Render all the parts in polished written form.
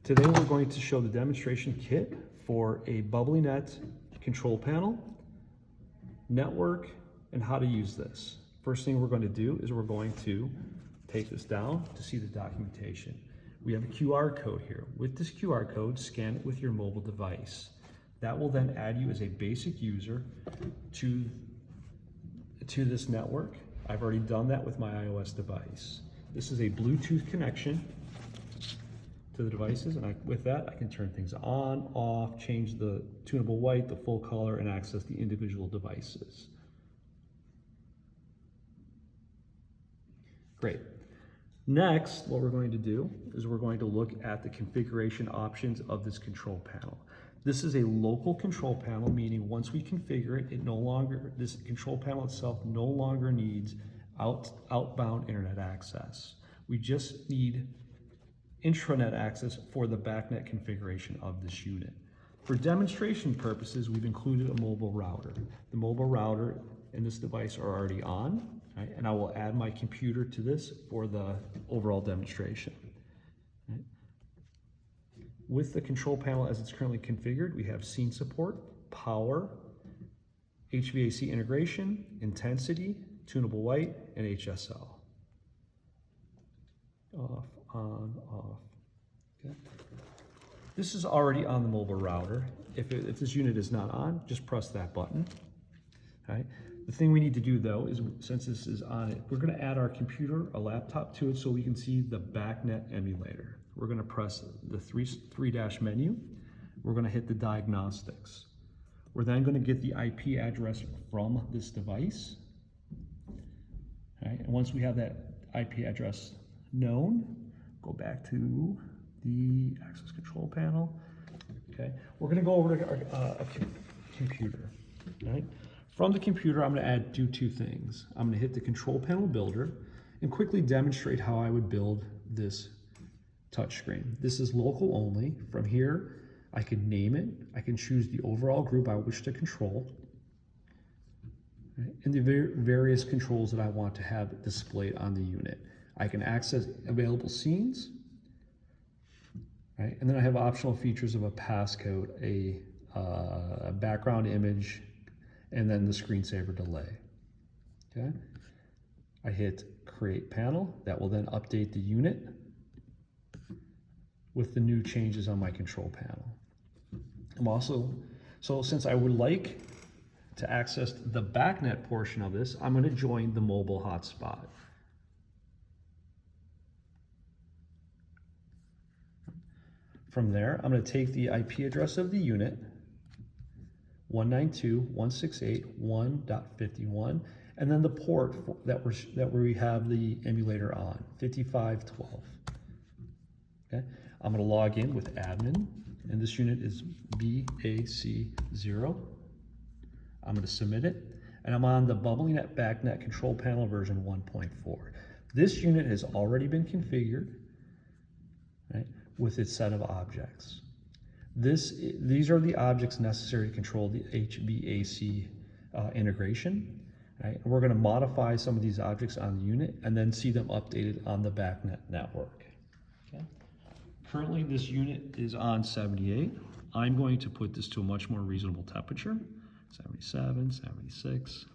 Today we're going to show the demonstration kit for a BubblyNet control panel, network, and how to use this. First thing we're going to do is we're going to take this down to see the documentation. We have a QR code here. With this QR code, scan it with your mobile device. That will then add you as a basic user to this network. I've already done that with my iOS device. This is a Bluetooth connection to the devices, and with that I can turn things on, off, change the tunable white, the full color, and access the individual devices. Great. Next, what we're going to do is we're going to look at the configuration options of this control panel. This is a local control panel, meaning once we configure it, this control panel itself no longer needs outbound internet access. We just need intranet access for the BackNet configuration of this unit. For demonstration purposes, we've included a mobile router. The mobile router and this device are already on, right? And I will add my computer to this for the overall demonstration. Right? With the control panel as it's currently configured, we have scene support, power, HVAC integration, intensity, tunable white, and HSL. Off, on, off. Okay. This is already on the mobile router. If this unit is not on, just press that button. Right. The thing we need to do though is, since this is on it, we're going to add our computer, a laptop to it so we can see the BackNet emulator. We're going to press the three-dash menu. We're going to hit the diagnostics. We're then going to get the IP address from this device. Right. And once we have that IP address known, go back to the access control panel. Okay, we're going to go over to a computer. Right, from the computer, I'm going to do two things. I'm going to hit the control panel builder and quickly demonstrate how I would build this touchscreen. This is local only. From here, I can name it. I can choose the overall group I wish to control, right, and the various controls that I want to have displayed on the unit. I can access available scenes, right? And then I have optional features of a passcode, a background image, and then the screensaver delay. Okay. I hit create panel. That will then update the unit with the new changes on my control panel. So since I would like to access the BackNet portion of this, I'm going to join the mobile hotspot. From there, I'm going to take the IP address of the unit, 192.168.1.51, and then the port that we have the emulator on, 5512. Okay, I'm going to log in with admin, and this unit is BAC0. I'm going to submit it, and I'm on the BubblyNet BackNet control panel version 1.4. This unit has already been configured, right, with its set of objects. These are the objects necessary to control the HVAC integration. Right? And we're going to modify some of these objects on the unit and then see them updated on the BackNet network. Okay. Currently, this unit is on 78. I'm going to put this to a much more reasonable temperature, 77, 76,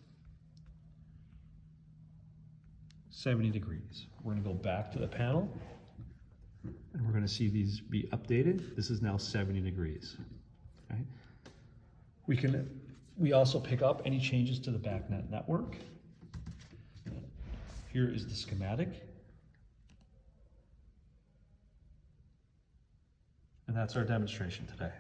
70 degrees. We're going to go back to the panel, and we're going to see these be updated. This is now 70 degrees. Right? We also pick up any changes to the BackNet network. Here is the schematic. And that's our demonstration today.